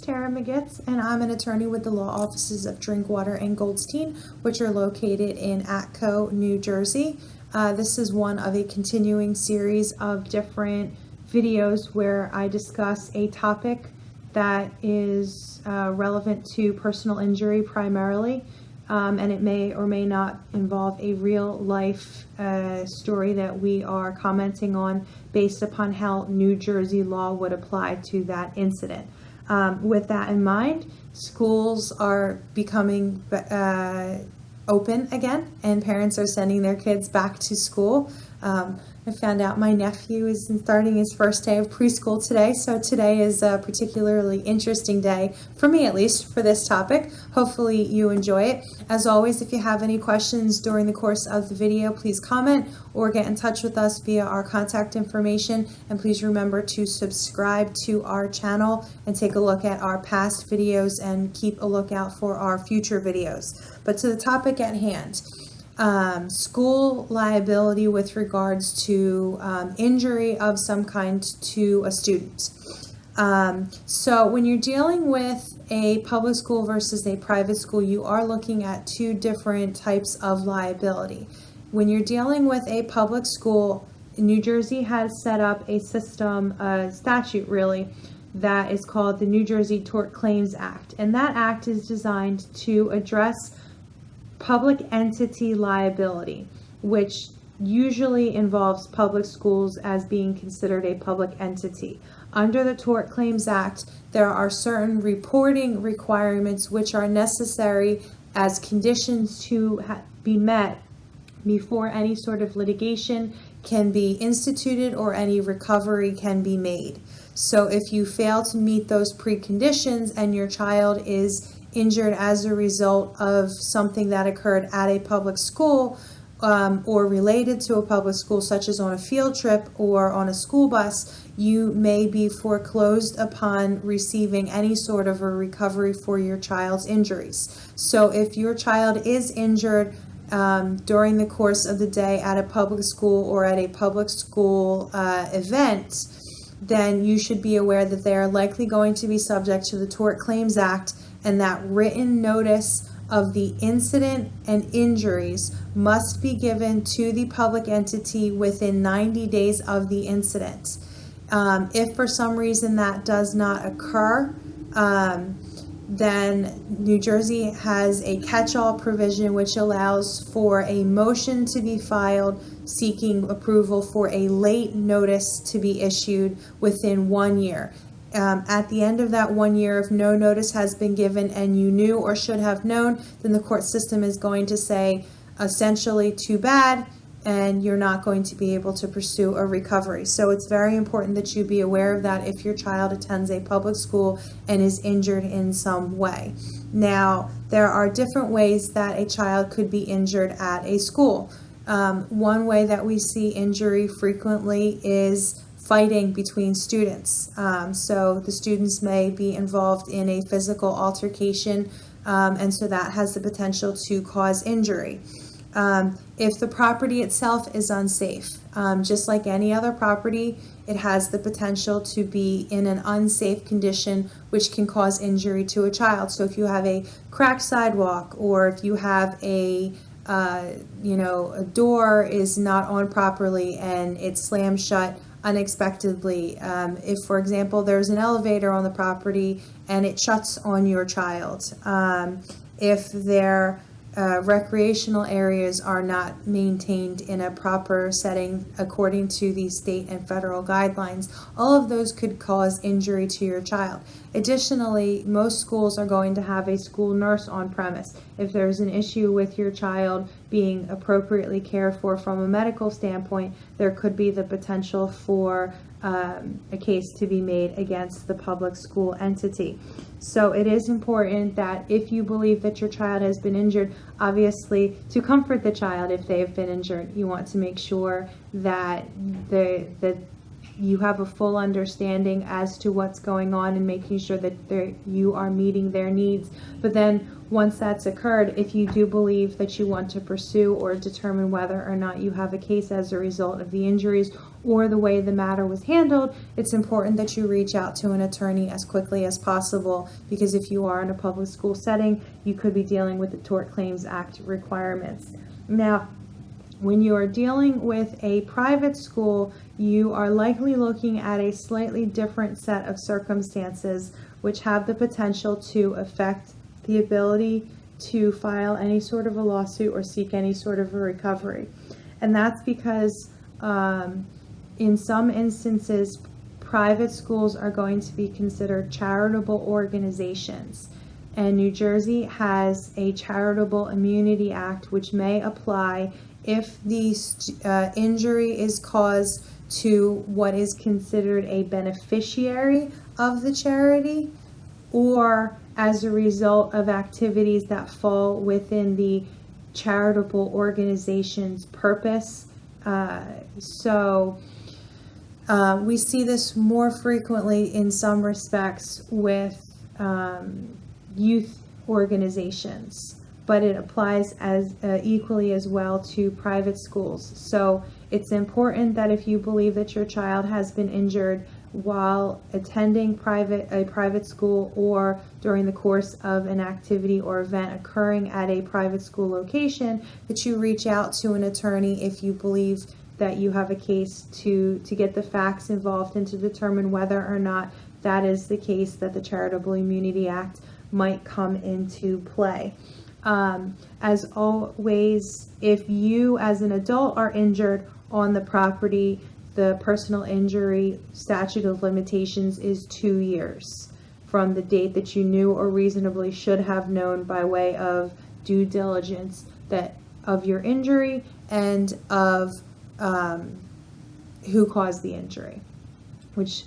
Tara McGitz, and I'm an attorney with the law offices of Drinkwater and Goldstein, which are located in Atco, New Jersey. This is one of a continuing series of different videos where I discuss a topic that is relevant to personal injury primarily, and it may or may not involve a real life story that we are commenting on based upon how New Jersey law would apply to that incident. With that in mind, schools are becoming open again, and parents are sending their kids back to school. I found out my nephew is starting his first day of preschool today, so today is a particularly interesting day, for me at least, for this topic. Hopefully you enjoy it. As always, if you have any questions during the course of the video, please comment or get in touch with us via our contact information. And please remember to subscribe to our channel and take a look at our past videos and keep a lookout for our future videos. But to the topic at hand. School liability with regards to injury of some kind to a student. So when you're dealing with a public school versus a private school, you are looking at two different types of liability. When you're dealing with a public school, New Jersey has set up a system, a statute really, that is called the New Jersey Tort Claims Act. And that act is designed to address public entity liability, which usually involves public schools as being considered a public entity. Under the Tort Claims Act, there are certain reporting requirements which are necessary as conditions to be met before any sort of litigation can be instituted or any recovery can be made. So if you fail to meet those preconditions and your child is injured as a result of something that occurred at a public school or related to a public school, such as on a field trip or on a school bus, you may be foreclosed upon receiving any sort of a recovery for your child's injuries. So if your child is injured during the course of the day at a public school or at a public school event, then you should be aware that they are likely going to be subject to the Tort Claims Act, and that written notice of the incident and injuries must be given to the public entity within 90 days of the incident. If for some reason that does not occur, then New Jersey has a catch-all provision which allows for a motion to be filed seeking approval for a late notice to be issued within 1 year. At the end of that 1 year, if no notice has been given and you knew or should have known, then the court system is going to say essentially too bad, and you're not going to be able to pursue a recovery. So it's very important that you be aware of that if your child attends a public school and is injured in some way. Now, there are different ways that a child could be injured at a school. One way that we see injury frequently is fighting between students. So the students may be involved in a physical altercation, and so that has the potential to cause injury. If the property itself is unsafe, just like any other property, it has the potential to be in an unsafe condition, which can cause injury to a child. So if you have a cracked sidewalk, or if you have a door is not on properly and it slams shut unexpectedly. If, for example, there's an elevator on the property and it shuts on your child. If their recreational areas are not maintained in a proper setting according to the state and federal guidelines, all of those could cause injury to your child. Additionally, most schools are going to have a school nurse on premise. If there's an issue with your child being appropriately cared for from a medical standpoint, there could be the potential for a case to be made against the public school entity. So it is important that if you believe that your child has been injured, obviously to comfort the child if they have been injured, you want to make sure that the you have a full understanding as to what's going on and making sure that you are meeting their needs. But then once that's occurred, if you do believe that you want to pursue or determine whether or not you have a case as a result of the injuries or the way the matter was handled, it's important that you reach out to an attorney as quickly as possible, because if you are in a public school setting, you could be dealing with the Tort Claims Act requirements. Now, when you are dealing with a private school, you are likely looking at a slightly different set of circumstances which have the potential to affect the ability to file any sort of a lawsuit or seek any sort of a recovery. And that's because in some instances, private schools are going to be considered charitable organizations. And New Jersey has a Charitable Immunity Act which may apply if the injury is caused to what is considered a beneficiary of the charity, or as a result of activities that fall within the charitable organization's purpose. We see this more frequently in some respects with youth organizations, but it applies as equally as well to private schools. So it's important that if you believe that your child has been injured while attending a private school or during the course of an activity or event occurring at a private school location, that you reach out to an attorney if you believe that you have a case to get the facts involved and to determine whether or not that is the case that the Charitable Immunity Act might come into play. As always, if you as an adult are injured on the property, the personal injury statute of limitations is 2 years from the date that you knew or reasonably should have known by way of due diligence of your injury and of who caused the injury, which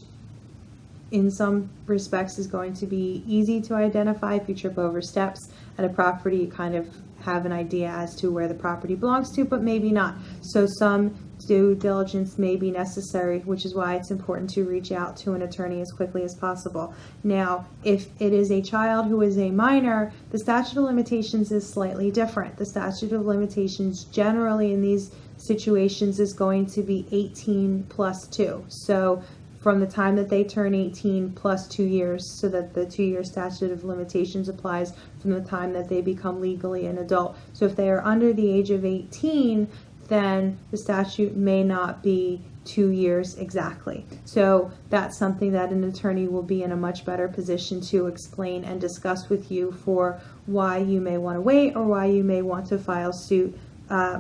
in some respects is going to be easy to identify. If you trip over steps at a property, you kind of have an idea as to where the property belongs to, but maybe not. So some due diligence may be necessary, which is why it's important to reach out to an attorney as quickly as possible. Now, if it is a child who is a minor, the statute of limitations is slightly different. The statute of limitations generally in these situations is going to be 18 plus 2. So from the time that they turn 18 plus 2 years, so that the 2-year statute of limitations applies from the time that they become legally an adult. So if they are under the age of 18, then the statute may not be 2 years exactly. So that's something that an attorney will be in a much better position to explain and discuss with you for why you may want to wait or why you may want to file suit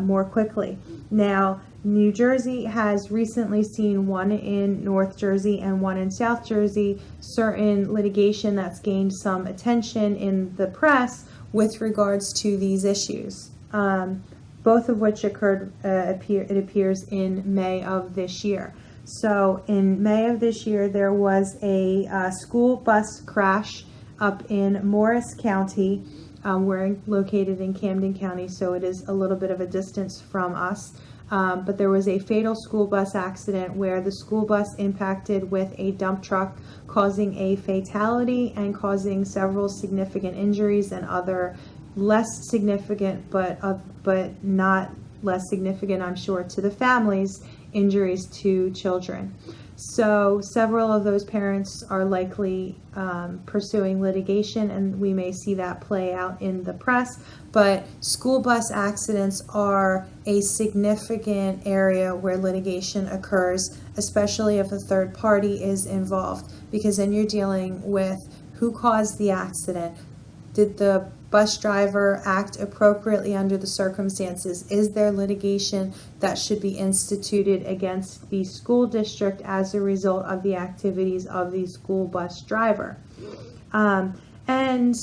more quickly. Now, New Jersey has recently seen, one in North Jersey and one in South Jersey, certain litigation that's gained some attention in the press with regards to these issues, both of which occurred, it appears, in May of this year. So in May of this year, there was a school bus crash up in Morris County. We're located in Camden County, so it is a little bit of a distance from us. But there was a fatal school bus accident where the school bus impacted with a dump truck, causing a fatality and causing several significant injuries and other less significant, but not less significant, I'm sure, to the families, injuries to children. So several of those parents are likely pursuing litigation, and we may see that play out in the press. But school bus accidents are a significant area where litigation occurs, especially if a third party is involved, because then you're dealing with who caused the accident. Did the bus driver act appropriately under the circumstances? Is there litigation that should be instituted against the school district as a result of the activities of the school bus driver? And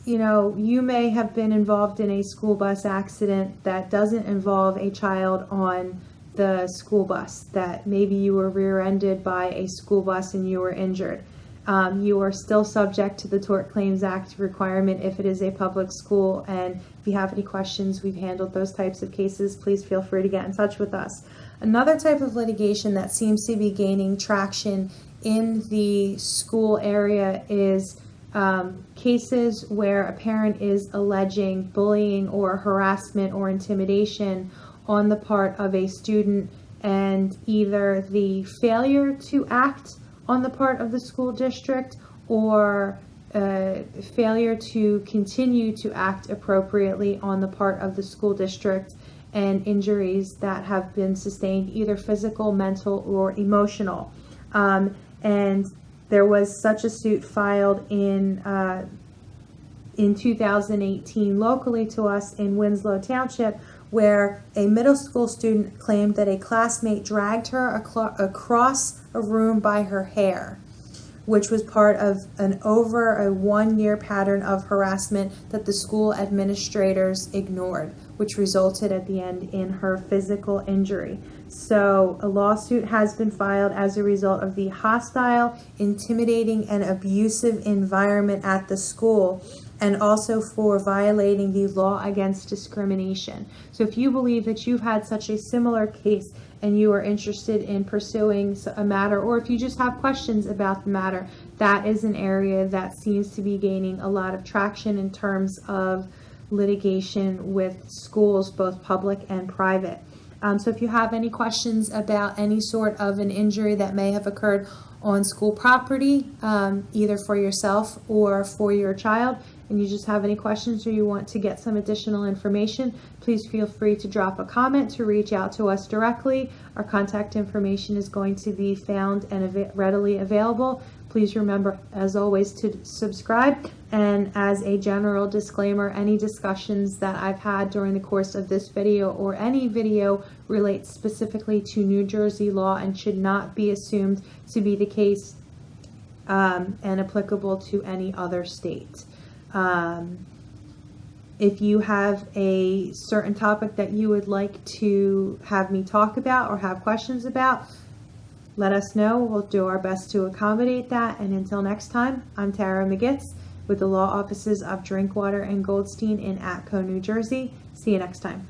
you know, you may have been involved in a school bus accident that doesn't involve a child on the school bus, that maybe you were rear-ended by a school bus and you were injured. You are still subject to the Tort Claims Act requirement if it is a public school, and if you have any questions, we've handled those types of cases. Please feel free to get in touch with us. Another type of litigation that seems to be gaining traction in the school area is cases where a parent is alleging bullying or harassment or intimidation on the part of a student, and either the failure to act on the part of the school district or failure to continue to act appropriately on the part of the school district, and injuries that have been sustained, either physical, mental, or emotional. And there was such a suit filed in 2018 locally to us in Winslow Township, where a middle school student claimed that a classmate dragged her across a room by her hair, which was part of over a 1-year pattern of harassment that the school administrators ignored, which resulted at the end in her physical injury. So a lawsuit has been filed as a result of the hostile, intimidating, and abusive environment at the school, and also for violating the law against discrimination. So if you believe that you've had such a similar case and you are interested in pursuing a matter, or if you just have questions about the matter, that is an area that seems to be gaining a lot of traction in terms of litigation with schools, both public and private. So if you have any questions about any sort of an injury that may have occurred on school property, either for yourself or for your child, and you just have any questions or you want to get some additional information, please feel free to drop a comment, to reach out to us directly. Our contact information is going to be found and readily available. Please remember, as always, to subscribe. And as a general disclaimer, any discussions that I've had during the course of this video or any video relates specifically to New Jersey law and should not be assumed to be the case and applicable to any other state. If you have a certain topic that you would like to have me talk about or have questions about, let us know. We'll do our best to accommodate that. And until next time, I'm Tara McGitz with the law offices of Drinkwater and Goldstein in Atco, New Jersey. See you next time.